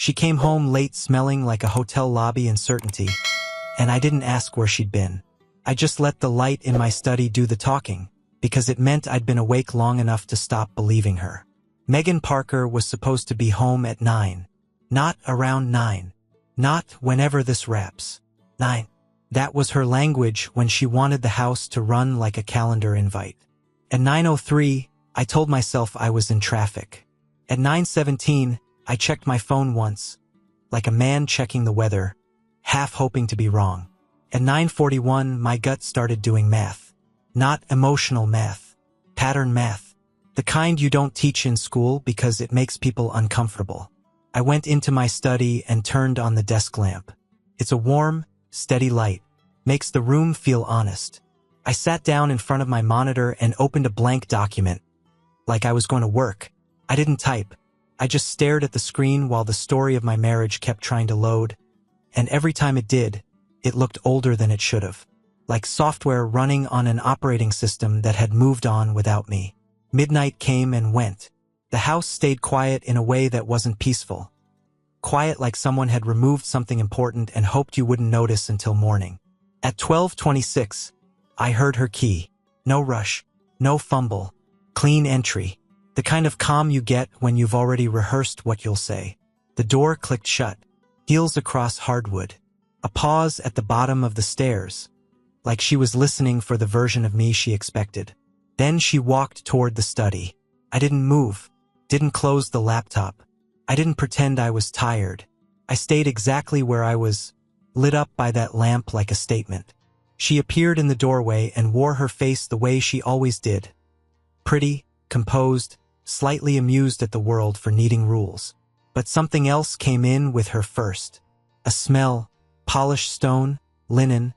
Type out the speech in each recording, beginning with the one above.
She came home late smelling like a hotel lobby in certainty, and I didn't ask where she'd been. I just let the light in my study do the talking, because it meant I'd been awake long enough to stop believing her. Megan Parker was supposed to be home at 9. Not around 9. Not whenever this wraps. 9. That was her language when she wanted the house to run like a calendar invite. At 9:03, I told myself I was in traffic. At 9:17, I checked my phone once, like a man checking the weather, half hoping to be wrong. At 9:41, my gut started doing math. Not emotional math. Pattern math. The kind you don't teach in school because it makes people uncomfortable. I went into my study and turned on the desk lamp. It's a warm, steady light. Makes the room feel honest. I sat down in front of my monitor and opened a blank document, like I was going to work. I didn't type. I just stared at the screen while the story of my marriage kept trying to load, and every time it did, it looked older than it should have. Like software running on an operating system that had moved on without me. Midnight came and went. The house stayed quiet in a way that wasn't peaceful. Quiet like someone had removed something important and hoped you wouldn't notice until morning. At 12:26, I heard her key. No rush, no fumble, clean entry. The kind of calm you get when you've already rehearsed what you'll say. The door clicked shut, heels across hardwood. A pause at the bottom of the stairs, like she was listening for the version of me she expected. Then she walked toward the study. I didn't move, didn't close the laptop. I didn't pretend I was tired. I stayed exactly where I was, lit up by that lamp like a statement. She appeared in the doorway and wore her face the way she always did. Pretty, composed, slightly amused at the world for needing rules. But something else came in with her first. A smell, polished stone, linen,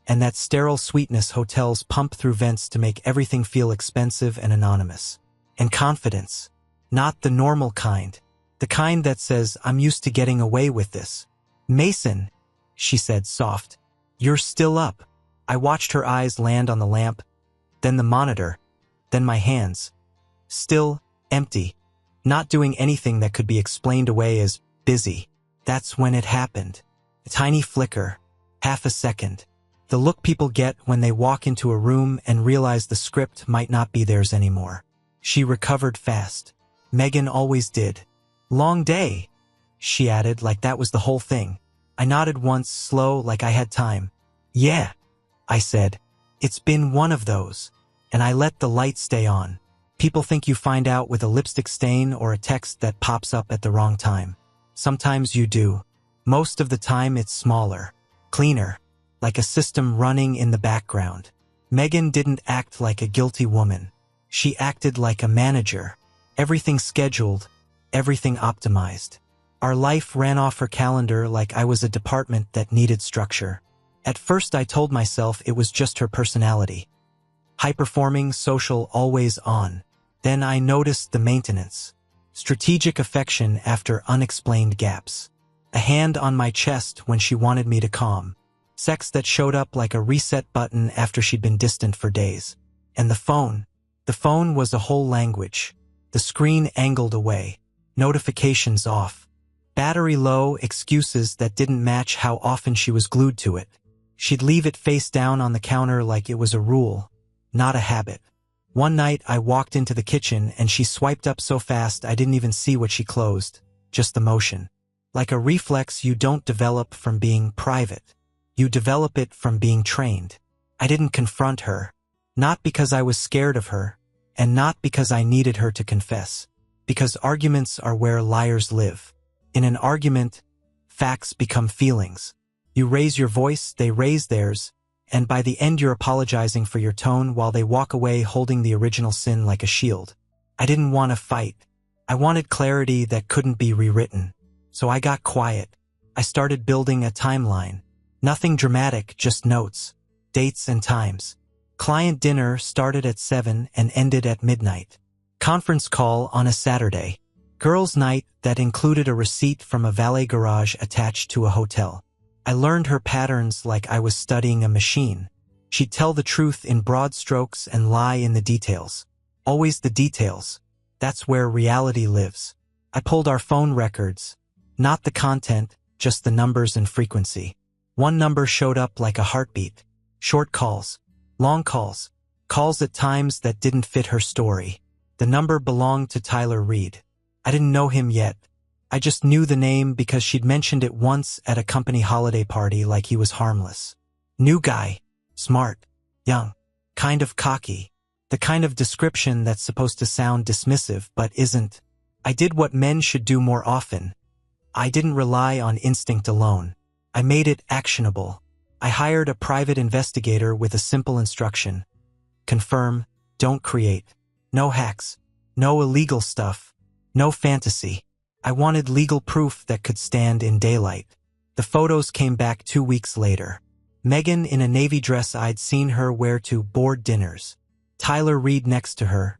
and that sterile sweetness hotels pump through vents to make everything feel expensive and anonymous. And confidence. Not the normal kind. The kind that says, I'm used to getting away with this. Mason, she said soft. You're still up. I watched her eyes land on the lamp, then the monitor, then my hands. Still, empty. Not doing anything that could be explained away as busy. That's when it happened. A tiny flicker. Half a second. The look people get when they walk into a room and realize the script might not be theirs anymore. She recovered fast. Megan always did. Long day, she added like that was the whole thing. I nodded once, slow, like I had time. Yeah, I said. It's been one of those. And I let the light stay on. People think you find out with a lipstick stain or a text that pops up at the wrong time. Sometimes you do. Most of the time it's smaller, cleaner, like a system running in the background. Megan didn't act like a guilty woman. She acted like a manager. Everything scheduled, everything optimized. Our life ran off her calendar like I was a department that needed structure. At first I told myself it was just her personality. High-performing, social, always on. Then I noticed the maintenance. Strategic affection after unexplained gaps. A hand on my chest when she wanted me to calm. Sex that showed up like a reset button after she'd been distant for days. And the phone. The phone was a whole language. The screen angled away. Notifications off. Battery low, excuses that didn't match how often she was glued to it. She'd leave it face down on the counter like it was a rule, not a habit. One night I walked into the kitchen and she swiped up so fast I didn't even see what she closed, just the motion. Like a reflex you don't develop from being private. You develop it from being trained. I didn't confront her, not because I was scared of her, and not because I needed her to confess, because arguments are where liars live. In an argument, facts become feelings. You raise your voice, they raise theirs, and by the end you're apologizing for your tone while they walk away holding the original sin like a shield. I didn't want to fight. I wanted clarity that couldn't be rewritten. So I got quiet. I started building a timeline. Nothing dramatic, just notes, dates and times. Client dinner started at 7 and ended at midnight. Conference call on a Saturday. Girls' night that included a receipt from a valet garage attached to a hotel. I learned her patterns like I was studying a machine. She'd tell the truth in broad strokes and lie in the details. Always the details. That's where reality lives. I pulled our phone records. Not the content, just the numbers and frequency. One number showed up like a heartbeat. Short calls, long calls, calls at times that didn't fit her story. The number belonged to Tyler Reed. I didn't know him yet. I just knew the name because she'd mentioned it once at a company holiday party like he was harmless. New guy, smart, young, kind of cocky. The kind of description that's supposed to sound dismissive but isn't. I did what men should do more often. I didn't rely on instinct alone. I made it actionable. I hired a private investigator with a simple instruction. Confirm, don't create. No hacks. No illegal stuff. No fantasy. I wanted legal proof that could stand in daylight. The photos came back 2 weeks later. Megan in a navy dress I'd seen her wear to board dinners. Tyler Reed next to her,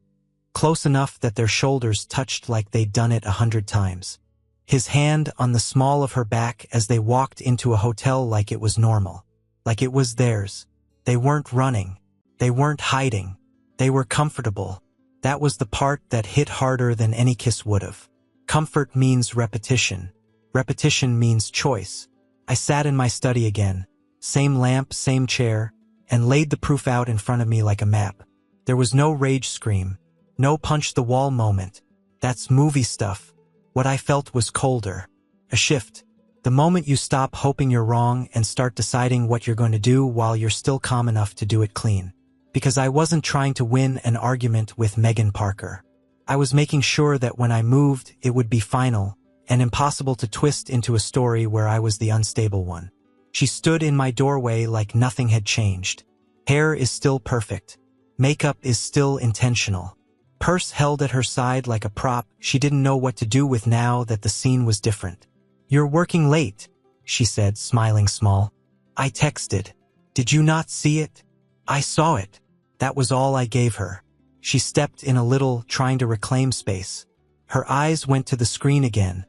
close enough that their shoulders touched like they'd done it 100 times. His hand on the small of her back as they walked into a hotel like it was normal. Like it was theirs. They weren't running. They weren't hiding. They were comfortable. That was the part that hit harder than any kiss would've. Comfort means repetition. Repetition means choice. I sat in my study again. Same lamp, same chair, and laid the proof out in front of me like a map. There was no rage scream. No punch-the-wall moment. That's movie stuff. What I felt was colder. A shift. The moment you stop hoping you're wrong and start deciding what you're going to do while you're still calm enough to do it clean. Because I wasn't trying to win an argument with Megan Parker. I was making sure that when I moved, it would be final and impossible to twist into a story where I was the unstable one. She stood in my doorway like nothing had changed. Hair is still perfect. Makeup is still intentional. Purse held at her side like a prop she didn't know what to do with now that the scene was different. "You're working late," she said, smiling small. I texted. "Did you not see it?" "I saw it." That was all I gave her. She stepped in a little, trying to reclaim space. Her eyes went to the screen again,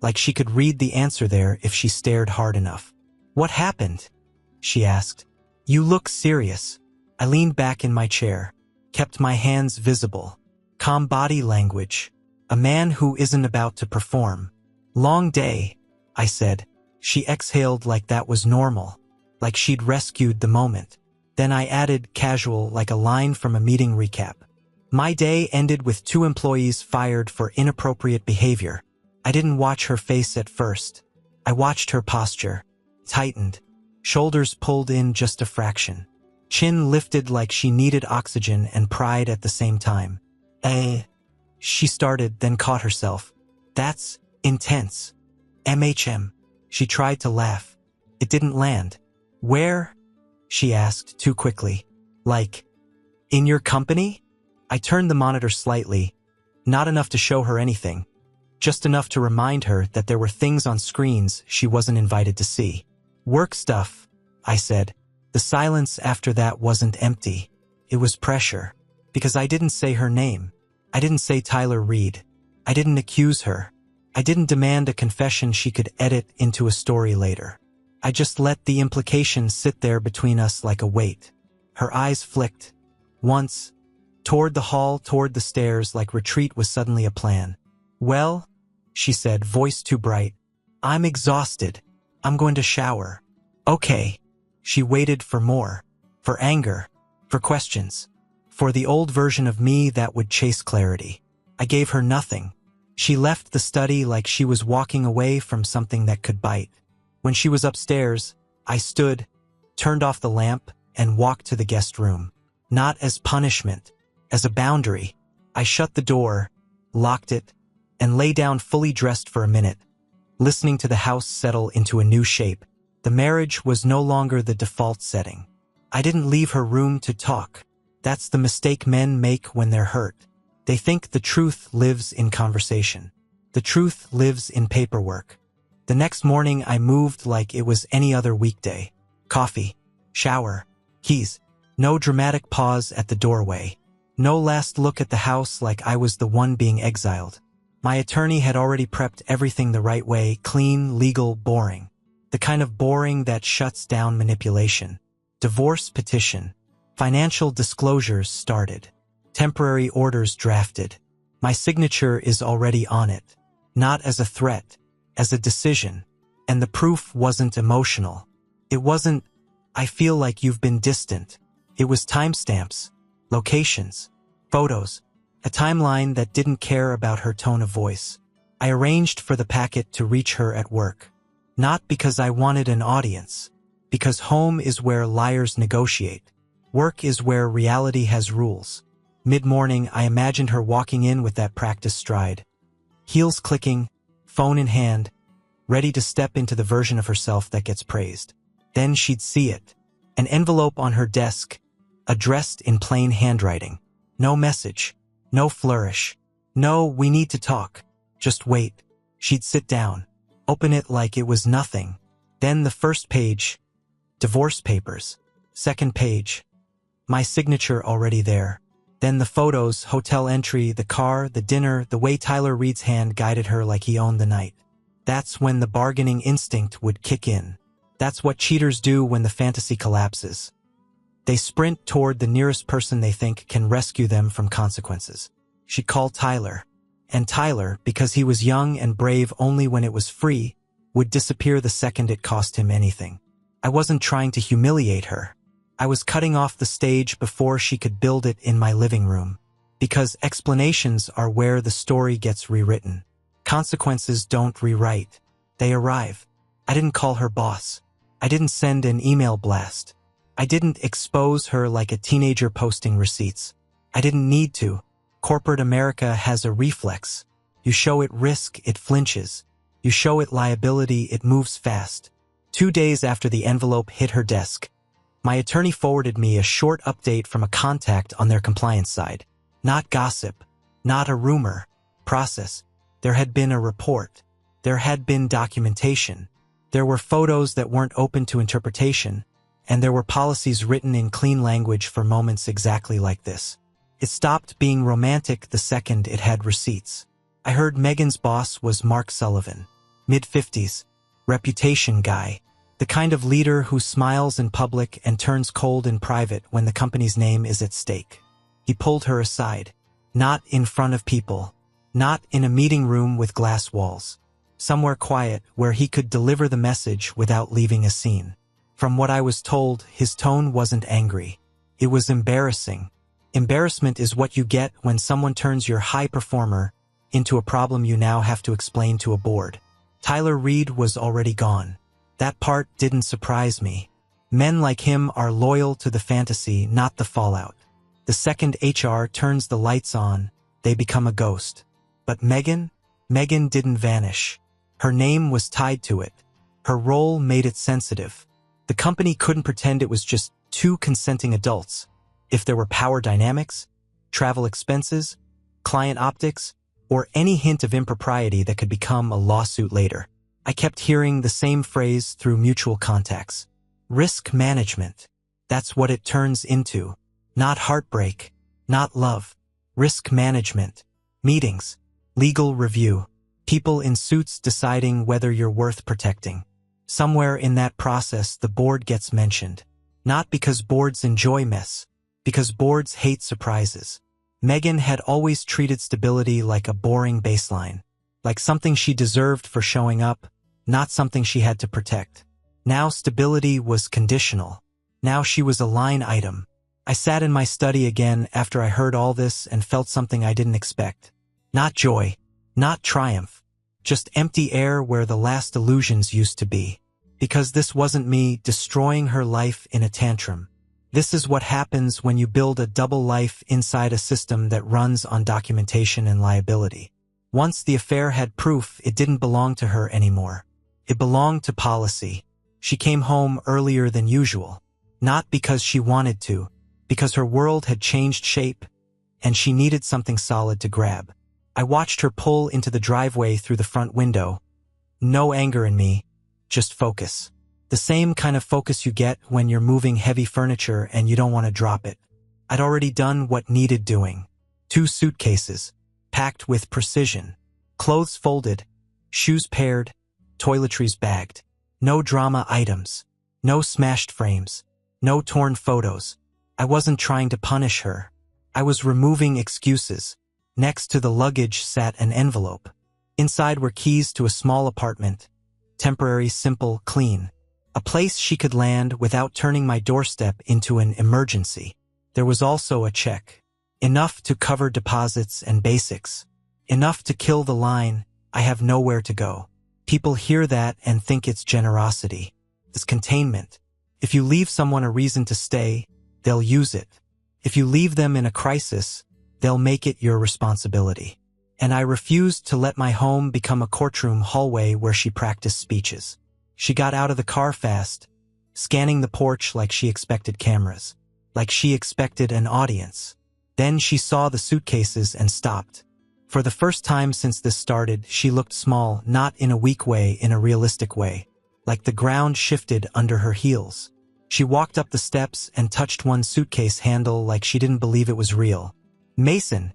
like she could read the answer there if she stared hard enough. "What happened?" she asked. "You look serious." I leaned back in my chair, kept my hands visible. Calm body language. A man who isn't about to perform. "Long day," I said. She exhaled like that was normal, like she'd rescued the moment. Then I added, casual, like a line from a meeting recap. "My day ended with 2 employees fired for inappropriate behavior." I didn't watch her face at first. I watched her posture. Tightened. Shoulders pulled in just a fraction. Chin lifted like she needed oxygen and pride at the same time. She started, then caught herself. "That's intense." "MHM. She tried to laugh. It didn't land. "Where?" she asked, too quickly. "Like, in your company?" I turned the monitor slightly. Not enough to show her anything. Just enough to remind her that there were things on screens she wasn't invited to see. "Work stuff," I said. The silence after that wasn't empty. It was pressure. Because I didn't say her name. I didn't say Tyler Reed. I didn't accuse her. I didn't demand a confession she could edit into a story later. I just let the implications sit there between us like a weight. Her eyes flicked. Once. Toward the hall, toward the stairs, like retreat was suddenly a plan. "Well," she said, voice too bright. "I'm exhausted. I'm going to shower." "Okay." She waited for more. For anger. For questions. For the old version of me that would chase clarity. I gave her nothing. She left the study like she was walking away from something that could bite. When she was upstairs, I stood, turned off the lamp, and walked to the guest room. Not as punishment, as a boundary. I shut the door, locked it, and lay down fully dressed for a minute, listening to the house settle into a new shape. The marriage was no longer the default setting. I didn't leave her room to talk. That's the mistake men make when they're hurt. They think the truth lives in conversation. The truth lives in paperwork. The next morning I moved like it was any other weekday. Coffee, shower, keys. No dramatic pause at the doorway. No last look at the house like I was the one being exiled. My attorney had already prepped everything the right way, clean, legal, boring. The kind of boring that shuts down manipulation. Divorce petition. Financial disclosures started. Temporary orders drafted. My signature is already on it. Not as a threat. as a decision. And the proof wasn't emotional. It wasn't, "I feel like you've been distant." It was timestamps, locations, photos, a timeline that didn't care about her tone of voice. I arranged for the packet to reach her at work. Not because I wanted an audience, because home is where liars negotiate. Work is where reality has rules. Mid-morning, I imagined her walking in with that practice stride. Heels clicking, phone in hand, ready to step into the version of herself that gets praised. Then she'd see it. An envelope on her desk, addressed in plain handwriting. No message, no flourish. No, "We need to talk." Just wait. She'd sit down, open it like it was nothing. Then the first page, divorce papers. Second page, my signature already there. Then the photos, hotel entry, the car, the dinner, the way Tyler Reed's hand guided her like he owned the night. That's when the bargaining instinct would kick in. That's what cheaters do when the fantasy collapses. They sprint toward the nearest person they think can rescue them from consequences. She'd call Tyler. And Tyler, because he was young and brave only when it was free, would disappear the second it cost him anything. I wasn't trying to humiliate her. I was cutting off the stage before she could build it in my living room. Because explanations are where the story gets rewritten. Consequences don't rewrite. They arrive. I didn't call her boss. I didn't send an email blast. I didn't expose her like a teenager posting receipts. I didn't need to. Corporate America has a reflex. You show it risk, it flinches. You show it liability, it moves fast. 2 days after the envelope hit her desk, my attorney forwarded me a short update from a contact on their compliance side. Not gossip, not a rumor. Process. There had been a report. There had been documentation. There were photos that weren't open to interpretation, and there were policies written in clean language for moments exactly like this. It stopped being romantic the second it had receipts. I heard Megan's boss was Mark Sullivan, mid-50s, reputation guy, the kind of leader who smiles in public and turns cold in private when the company's name is at stake. He pulled her aside, not in front of people, not in a meeting room with glass walls, somewhere quiet where he could deliver the message without leaving a scene. From what I was told, his tone wasn't angry. It was embarrassing. Embarrassment is what you get when someone turns your high performer into a problem you now have to explain to a board. Tyler Reed was already gone. That part didn't surprise me. Men like him are loyal to the fantasy, not the fallout. The second HR turns the lights on, they become a ghost. But Megan didn't vanish. Her name was tied to it. Her role made it sensitive. The company couldn't pretend it was just two consenting adults. If there were power dynamics, travel expenses, client optics, or any hint of impropriety that could become a lawsuit later, I kept hearing the same phrase through mutual contacts. Risk management. That's what it turns into. Not heartbreak, not love. Risk management. Meetings, legal review, people in suits deciding whether you're worth protecting. Somewhere in that process, the board gets mentioned. Not because boards enjoy mess, because boards hate surprises. Megan had always treated stability like a boring baseline, like something she deserved for showing up, not something she had to protect. Now stability was conditional. Now she was a line item. I sat in my study again after I heard all this and felt something I didn't expect. Not joy, not triumph, just empty air where the last illusions used to be. Because this wasn't me destroying her life in a tantrum. This is what happens when you build a double life inside a system that runs on documentation and liability. Once the affair had proof, it didn't belong to her anymore. It belonged to policy. She came home earlier than usual. Not because she wanted to, because her world had changed shape, and she needed something solid to grab. I watched her pull into the driveway through the front window. No anger in me, just focus. The same kind of focus you get when you're moving heavy furniture and you don't want to drop it. I'd already done what needed doing. 2 suitcases, packed with precision. Clothes folded, shoes paired, toiletries bagged. No drama items. No smashed frames. No torn photos. I wasn't trying to punish her. I was removing excuses. Next to the luggage sat an envelope. Inside were keys to a small apartment. Temporary, simple, clean. A place she could land without turning my doorstep into an emergency. There was also a check. Enough to cover deposits and basics. Enough to kill the line, "I have nowhere to go." People hear that and think it's generosity. It's containment. If you leave someone a reason to stay, they'll use it. If you leave them in a crisis, they'll make it your responsibility. And I refused to let my home become a courtroom hallway where she practiced speeches. She got out of the car fast, scanning the porch like she expected cameras, like she expected an audience. Then she saw the suitcases and stopped. For the first time since this started, she looked small, not in a weak way, in a realistic way, like the ground shifted under her heels. She walked up the steps and touched one suitcase handle like she didn't believe it was real. "Mason,"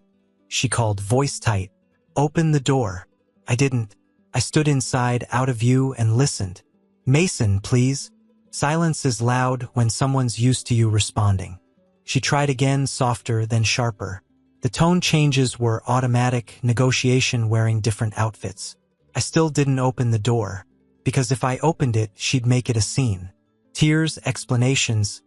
she called, voice tight. "Open the door." I didn't. I stood inside, out of view, and listened. "Mason, please." Silence is loud when someone's used to you responding. She tried again, softer, then sharper. The tone changes were automatic, negotiation, wearing different outfits. I still didn't open the door, because if I opened it, she'd make it a scene. Tears, explanations,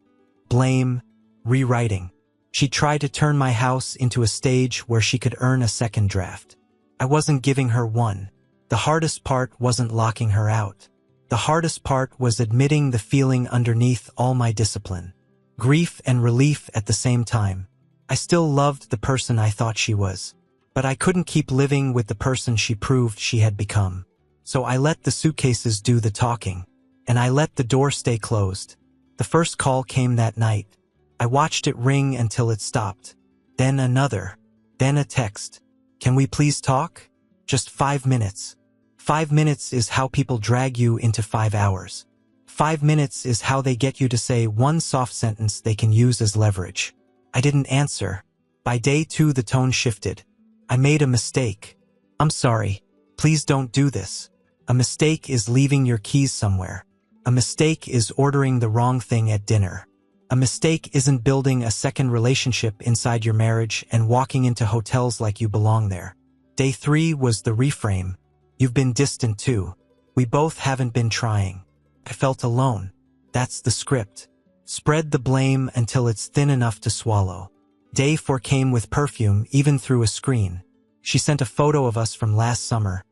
blame, rewriting. She tried to turn my house into a stage where she could earn a second draft. I wasn't giving her one. The hardest part wasn't locking her out. The hardest part was admitting the feeling underneath all my discipline. Grief and relief at the same time. I still loved the person I thought she was, but I couldn't keep living with the person she proved she had become. So I let the suitcases do the talking, and I let the door stay closed. The first call came that night. I watched it ring until it stopped. Then another. Then a text. "Can we please talk? Just 5 minutes." 5 minutes is how people drag you into 5 hours. 5 minutes is how they get you to say one soft sentence they can use as leverage. I didn't answer. By day 2, the tone shifted. "I made a mistake. I'm sorry. Please don't do this. A mistake is leaving your keys somewhere. A mistake is ordering the wrong thing at dinner. A mistake isn't building a second relationship inside your marriage and walking into hotels like you belong there." Day 3 was the reframe. "You've been distant too. We both haven't been trying." I felt alone. That's the script. Spread the blame until it's thin enough to swallow. Day 4 came with perfume, even through a screen. She sent a photo of us from last summer.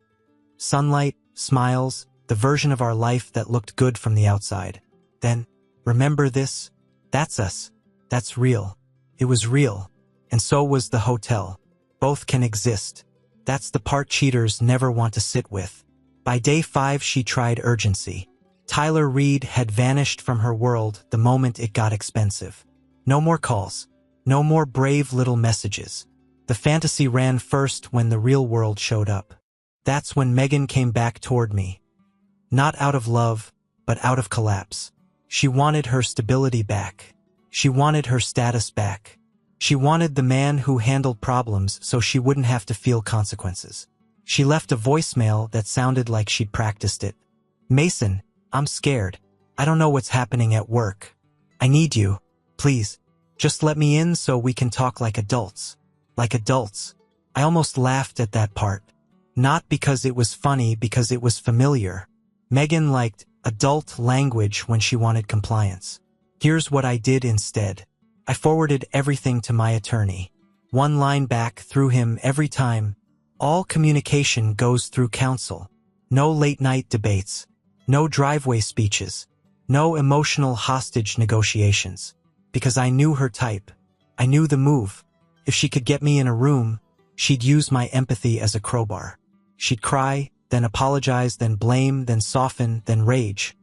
Sunlight, smiles, the version of our life that looked good from the outside. Then, "Remember this? That's us. That's real." It was real. And so was the hotel. Both can exist. That's the part cheaters never want to sit with. By day 5, she tried urgency. Tyler Reed had vanished from her world the moment it got expensive. No more calls. No more brave little messages. The fantasy ran first when the real world showed up. That's when Megan came back toward me. Not out of love, but out of collapse. She wanted her stability back. She wanted her status back. She wanted the man who handled problems so she wouldn't have to feel consequences. She left a voicemail that sounded like she'd practiced it. "Mason, I'm scared. I don't know what's happening at work. I need you. Please, just let me in so we can talk like adults." Like adults. I almost laughed at that part. Not because it was funny, because it was familiar. Megan liked adult language when she wanted compliance. Here's what I did instead. I forwarded everything to my attorney. One line back through him every time. All communication goes through counsel. No late-night debates. No driveway speeches. No emotional hostage negotiations. Because I knew her type. I knew the move. If she could get me in a room, she'd use my empathy as a crowbar. She'd cry, then apologize, then blame, then soften, then rage.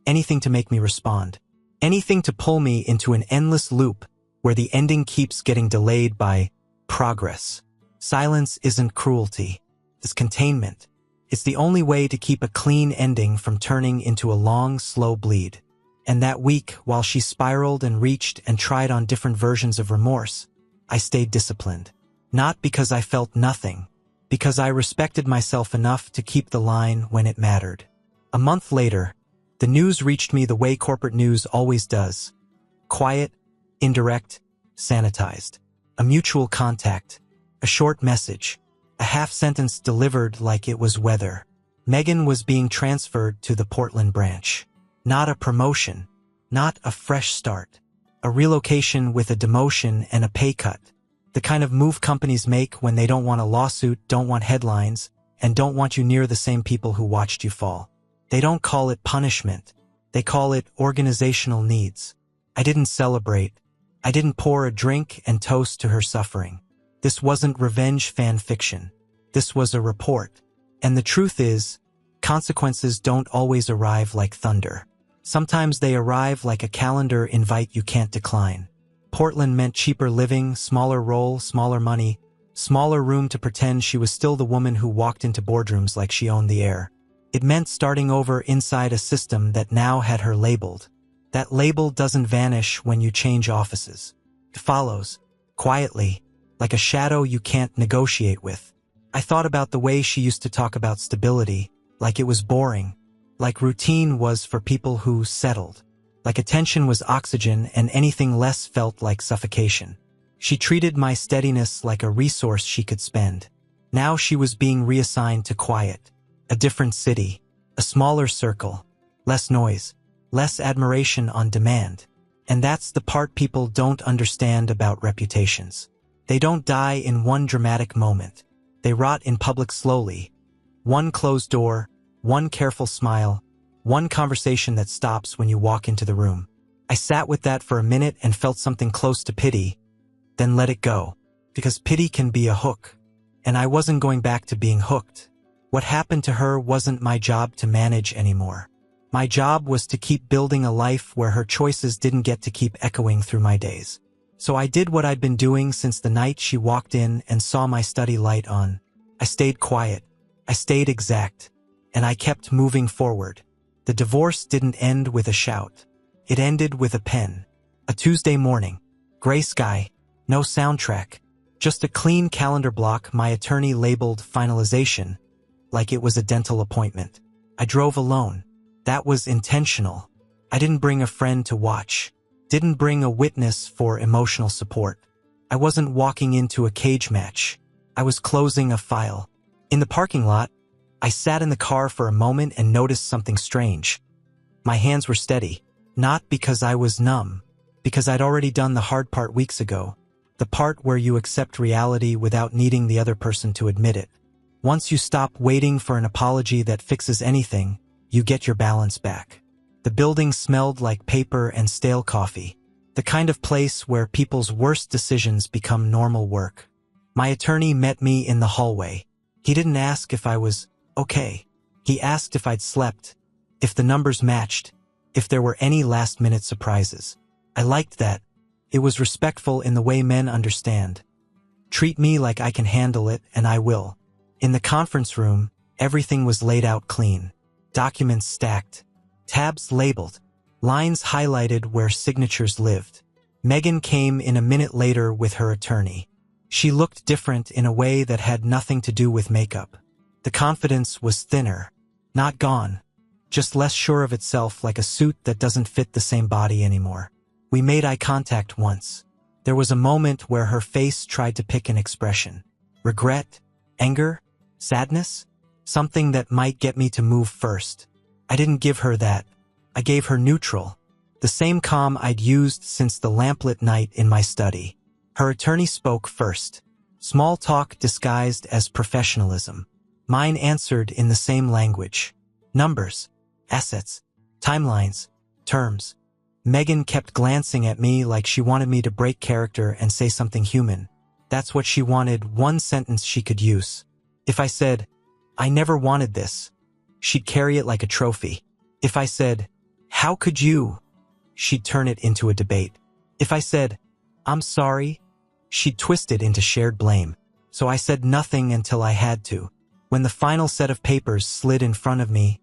Anything to make me respond. Anything to pull me into an endless loop where the ending keeps getting delayed by progress. Silence isn't cruelty. It's containment. It's the only way to keep a clean ending from turning into a long, slow bleed. And that week, while she spiraled and reached and tried on different versions of remorse, I stayed disciplined. Not because I felt nothing, because I respected myself enough to keep the line when it mattered. A month later, the news reached me the way corporate news always does. Quiet, indirect, sanitized. A mutual contact. A short message. A half-sentence delivered like it was weather. Megan was being transferred to the Portland branch. Not a promotion. Not a fresh start. A relocation with a demotion and a pay cut. The kind of move companies make when they don't want a lawsuit, don't want headlines, and don't want you near the same people who watched you fall. They don't call it punishment. They call it organizational needs. I didn't celebrate. I didn't pour a drink and toast to her suffering. This wasn't revenge fan fiction. This was a report. And the truth is, consequences don't always arrive like thunder. Sometimes they arrive like a calendar invite you can't decline. Portland meant cheaper living, smaller role, smaller money, smaller room to pretend she was still the woman who walked into boardrooms like she owned the air. It meant starting over inside a system that now had her labeled. That label doesn't vanish when you change offices. It follows, quietly, like a shadow you can't negotiate with. I thought about the way she used to talk about stability, like it was boring, like routine was for people who settled, like attention was oxygen and anything less felt like suffocation. She treated my steadiness like a resource she could spend. Now she was being reassigned to quiet, a different city, a smaller circle, less noise, less admiration on demand. And that's the part people don't understand about reputations. They don't die in one dramatic moment. They rot in public slowly. One closed door, one careful smile, one conversation that stops when you walk into the room. I sat with that for a minute and felt something close to pity, then let it go. Because pity can be a hook. And I wasn't going back to being hooked. What happened to her wasn't my job to manage anymore. My job was to keep building a life where her choices didn't get to keep echoing through my days. So I did what I'd been doing since the night she walked in and saw my study light on. I stayed quiet. I stayed exact. And I kept moving forward. The divorce didn't end with a shout. It ended with a pen. A Tuesday morning. Gray sky. No soundtrack. Just a clean calendar block my attorney labeled finalization, like it was a dental appointment. I drove alone. That was intentional. I didn't bring a friend to watch. Didn't bring a witness for emotional support. I wasn't walking into a cage match. I was closing a file. In the parking lot, I sat in the car for a moment and noticed something strange. My hands were steady, not because I was numb, because I'd already done the hard part weeks ago, the part where you accept reality without needing the other person to admit it. Once you stop waiting for an apology that fixes anything, you get your balance back. The building smelled like paper and stale coffee, the kind of place where people's worst decisions become normal work. My attorney met me in the hallway. He didn't ask if I was okay. He asked if I'd slept, if the numbers matched, if there were any last-minute surprises. I liked that. It was respectful in the way men understand. Treat me like I can handle it, and I will. In the conference room, everything was laid out clean. Documents stacked. Tabs labeled. Lines highlighted where signatures lived. Megan came in a minute later with her attorney. She looked different in a way that had nothing to do with makeup. The confidence was thinner. Not gone. Just less sure of itself, like a suit that doesn't fit the same body anymore. We made eye contact once. There was a moment where her face tried to pick an expression. Regret? Anger? Sadness? Something that might get me to move first. I didn't give her that. I gave her neutral. The same calm I'd used since the lamplit night in my study. Her attorney spoke first. Small talk disguised as professionalism. Mine answered in the same language. Numbers. Assets. Timelines. Terms. Megan kept glancing at me like she wanted me to break character and say something human. That's what she wanted, one sentence she could use. If I said, I never wanted this, she'd carry it like a trophy. If I said, how could you? She'd turn it into a debate. If I said, I'm sorry, she'd twist it into shared blame. So I said nothing until I had to. When the final set of papers slid in front of me,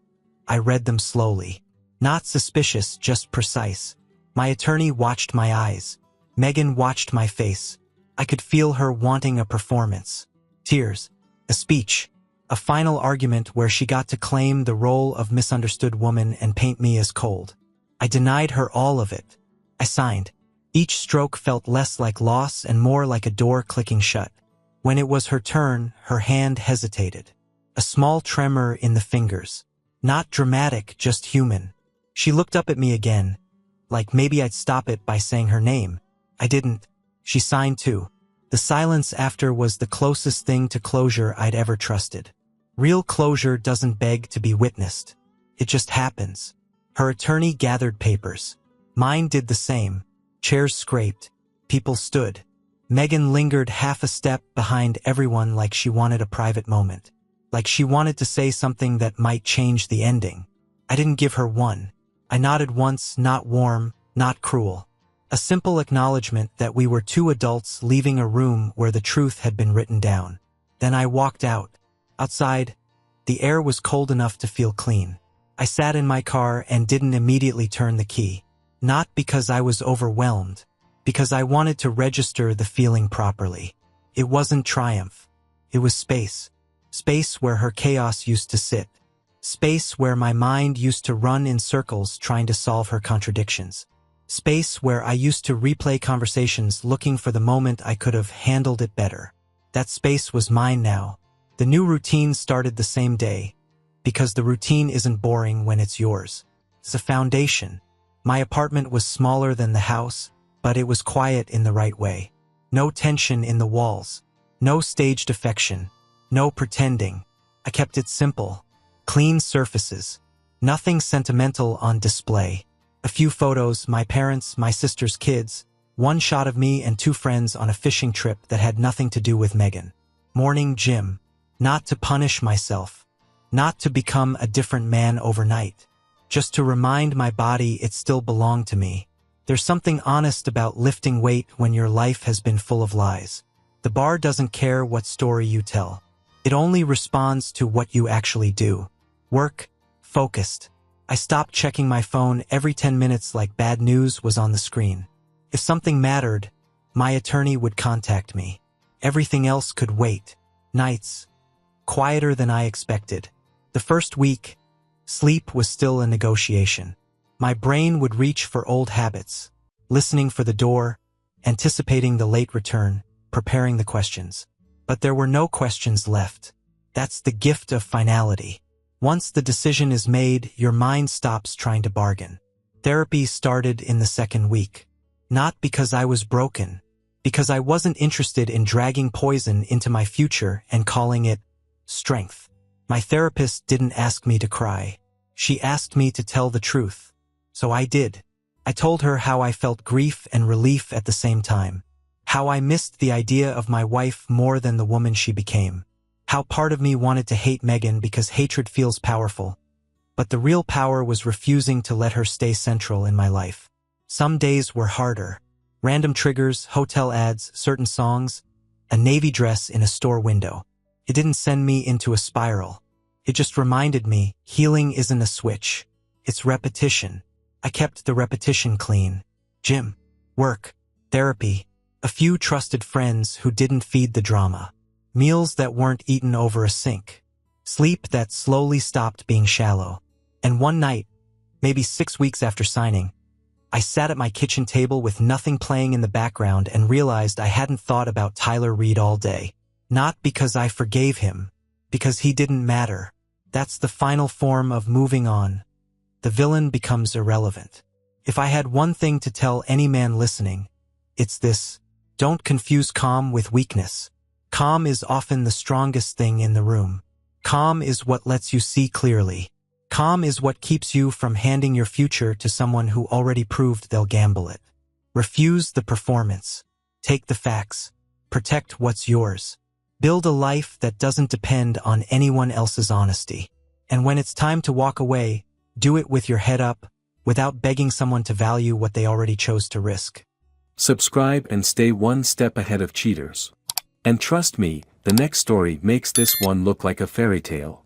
I read them slowly. Not suspicious, just precise. My attorney watched my eyes. Megan watched my face. I could feel her wanting a performance. Tears. A speech. A final argument where she got to claim the role of misunderstood woman and paint me as cold. I denied her all of it. I signed. Each stroke felt less like loss and more like a door clicking shut. When it was her turn, her hand hesitated. A small tremor in the fingers. Not dramatic, just human. She looked up at me again, like maybe I'd stop it by saying her name. I didn't. She signed too. The silence after was the closest thing to closure I'd ever trusted. Real closure doesn't beg to be witnessed. It just happens. Her attorney gathered papers. Mine did the same. Chairs scraped. People stood. Megan lingered half a step behind everyone like she wanted a private moment. Like she wanted to say something that might change the ending. I didn't give her one. I nodded once, not warm, not cruel. A simple acknowledgement that we were two adults leaving a room where the truth had been written down. Then I walked out. Outside, the air was cold enough to feel clean. I sat in my car and didn't immediately turn the key. Not because I was overwhelmed, because I wanted to register the feeling properly. It wasn't triumph. It was space. Space where her chaos used to sit. Space where my mind used to run in circles trying to solve her contradictions. Space where I used to replay conversations looking for the moment I could have handled it better. That space was mine now. The new routine started the same day, because the routine isn't boring when it's yours. It's a foundation. My apartment was smaller than the house, but it was quiet in the right way. No tension in the walls. No staged affection. No pretending. I kept it simple. Clean surfaces. Nothing sentimental on display. A few photos, my parents, my sister's kids, one shot of me and two friends on a fishing trip that had nothing to do with Megan. Morning gym. Not to punish myself. Not to become a different man overnight. Just to remind my body it still belonged to me. There's something honest about lifting weight when your life has been full of lies. The bar doesn't care what story you tell. It only responds to what you actually do. Work, focused. I stopped checking my phone every 10 minutes like bad news was on the screen. If something mattered, my attorney would contact me. Everything else could wait. Nights. Quieter than I expected. The first week, sleep was still a negotiation. My brain would reach for old habits, listening for the door, anticipating the late return, preparing the questions. But there were no questions left. That's the gift of finality. Once the decision is made, your mind stops trying to bargain. Therapy started in the second week. Not because I was broken, because I wasn't interested in dragging poison into my future and calling it strength. My therapist didn't ask me to cry. She asked me to tell the truth. So I did. I told her how I felt grief and relief at the same time. How I missed the idea of my wife more than the woman she became. How part of me wanted to hate Megan because hatred feels powerful. But the real power was refusing to let her stay central in my life. Some days were harder. Random triggers, hotel ads, certain songs, a navy dress in a store window. It didn't send me into a spiral. It just reminded me, healing isn't a switch. It's repetition. I kept the repetition clean. Gym, work, therapy, a few trusted friends who didn't feed the drama. Meals that weren't eaten over a sink. Sleep that slowly stopped being shallow. And one night, maybe 6 weeks after signing, I sat at my kitchen table with nothing playing in the background and realized I hadn't thought about Tyler Reed all day. Not because I forgave him, because he didn't matter. That's the final form of moving on. The villain becomes irrelevant. If I had one thing to tell any man listening, it's this: don't confuse calm with weakness. Calm is often the strongest thing in the room. Calm is what lets you see clearly. Calm is what keeps you from handing your future to someone who already proved they'll gamble it. Refuse the performance. Take the facts. Protect what's yours. Build a life that doesn't depend on anyone else's honesty. And when it's time to walk away, do it with your head up, without begging someone to value what they already chose to risk. Subscribe and stay one step ahead of cheaters. And trust me, the next story makes this one look like a fairy tale.